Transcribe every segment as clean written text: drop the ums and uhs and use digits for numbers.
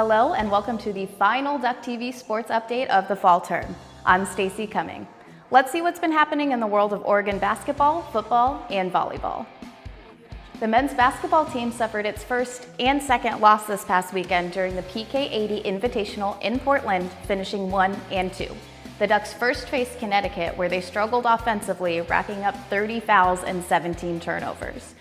Hello and welcome to the final Duck TV sports update of the fall term. I'm Stacey Cumming. Let's see what's been happening in the world of Oregon basketball, football, and volleyball. The men's basketball team suffered its first and second loss this past weekend during the PK80 Invitational in Portland, finishing 1-2. The Ducks first faced Connecticut, where they struggled offensively, racking up 30 fouls and 17 turnovers.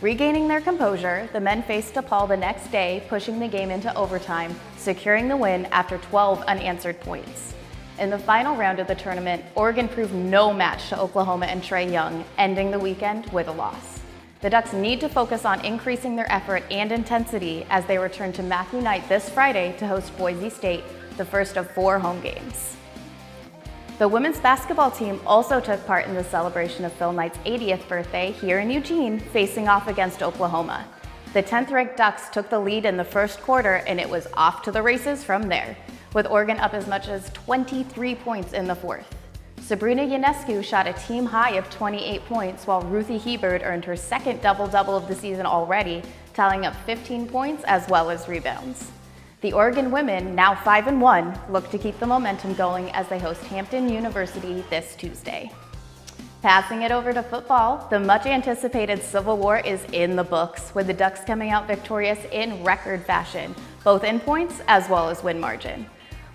Regaining their composure, the men faced DePaul the next day, pushing the game into overtime, securing the win after 12 unanswered points. In the final round of the tournament, Oregon proved no match to Oklahoma and Trae Young, ending the weekend with a loss. The Ducks need to focus on increasing their effort and intensity as they return to Matthew Knight this Friday to host Boise State, the first of 4 home games. The women's basketball team also took part in the celebration of Phil Knight's 80th birthday here in Eugene, facing off against Oklahoma. The 10th-ranked Ducks took the lead in the first quarter, and it was off to the races from there, with Oregon up as much as 23 points in the fourth. Sabrina Ionescu shot a team high of 28 points, while Ruthie Hebard earned her second double-double of the season already, tallying up 15 points as well as rebounds. The Oregon women, now 5-1, look to keep the momentum going as they host Hampton University this Tuesday. Passing it over to football, the much-anticipated Civil War is in the books, with the Ducks coming out victorious in record fashion, both in points as well as win margin.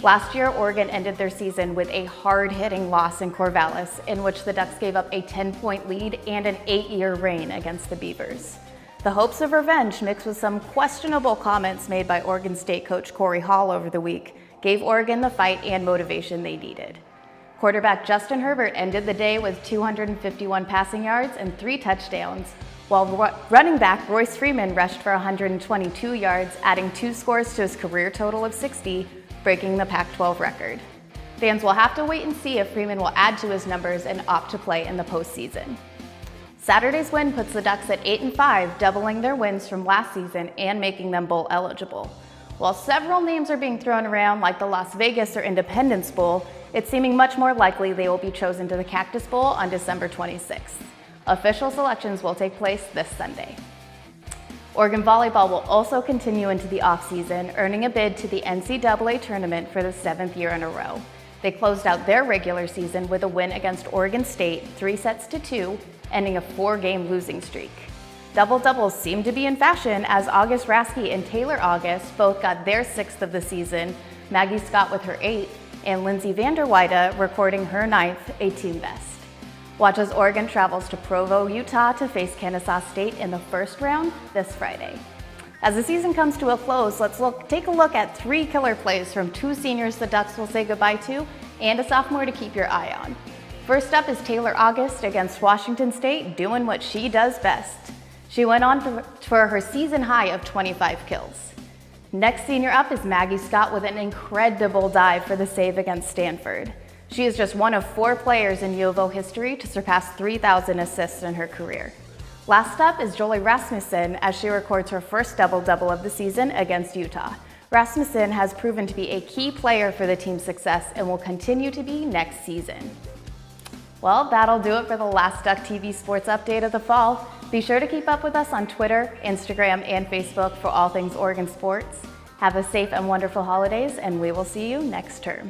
Last year, Oregon ended their season with a hard-hitting loss in Corvallis, in which the Ducks gave up a 10-point lead and an 8-year reign against the Beavers. The hopes of revenge, mixed with some questionable comments made by Oregon State coach Corey Hall over the week, gave Oregon the fight and motivation they needed. Quarterback Justin Herbert ended the day with 251 passing yards and 3 touchdowns, while running back Royce Freeman rushed for 122 yards, adding 2 scores to his career total of 60, breaking the Pac-12 record. Fans will have to wait and see if Freeman will add to his numbers and opt to play in the postseason. Saturday's win puts the Ducks at 8-5, doubling their wins from last season and making them bowl eligible. While several names are being thrown around like the Las Vegas or Independence Bowl, it's seeming much more likely they will be chosen to the Cactus Bowl on December 26th. Official selections will take place this Sunday. Oregon volleyball will also continue into the offseason, earning a bid to the NCAA tournament for the 7th year in a row. They closed out their regular season with a win against Oregon State, 3-2, ending a 4-game losing streak. Double-doubles seem to be in fashion as August Raskey and Taylor August both got their 6th of the season, Maggie Scott with her 8th, and Lindsay Vanderweide recording her 9th, a team best. Watch as Oregon travels to Provo, Utah to face Kennesaw State in the first round this Friday. As the season comes to a close, let's take a look at 3 killer plays from 2 seniors the Ducks will say goodbye to and a sophomore to keep your eye on. First up is Taylor August against Washington State, doing what she does best. She went on for her season high of 25 kills. Next senior up is Maggie Scott with an incredible dive for the save against Stanford. She is just one of 4 players in U of O history to surpass 3,000 assists in her career. Last up is Jolie Rasmussen as she records her first double-double of the season against Utah. Rasmussen has proven to be a key player for the team's success and will continue to be next season. Well, that'll do it for the last Duck TV sports update of the fall. Be sure to keep up with us on Twitter, Instagram, and Facebook for all things Oregon sports. Have a safe and wonderful holidays, and we will see you next term.